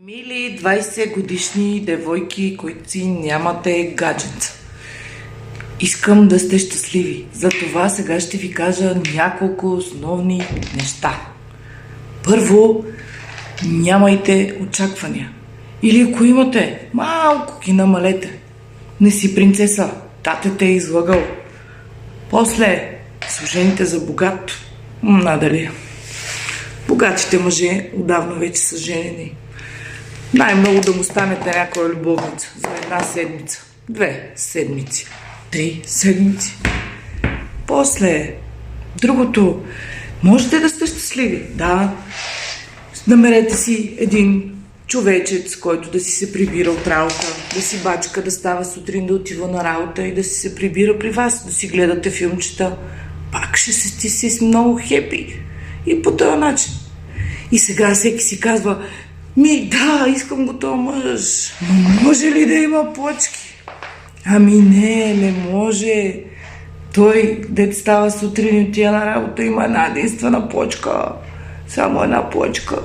Мили 20-годишни девойки, които си нямате гаджет. Искам да сте щастливи. Затова сега ще ви кажа няколко основни неща. Първо, нямайте очаквания. Или ако имате, малко ги намалете. Не си принцеса, тате те е излагал. После, служените за богат. Надали. Богатите мъже отдавна вече са женени. Най-много да му станете някоя любовница за една седмица, 2 седмици, 3 седмици. После, другото, можете да сте щастливи, да. Намерете си един човечец, който да си се прибира от работа, да си бачка, да става сутрин, да отива на работа и да си се прибира при вас, да си гледате филмчета. Пак ще сте си много хепи. И по този начин. И сега всеки си казва: да, искам го този мъж. Но може ли да има плочки? Ами не може. Той, дет става сутрин и отива на работа, има една единствена плочка. Само една плочка.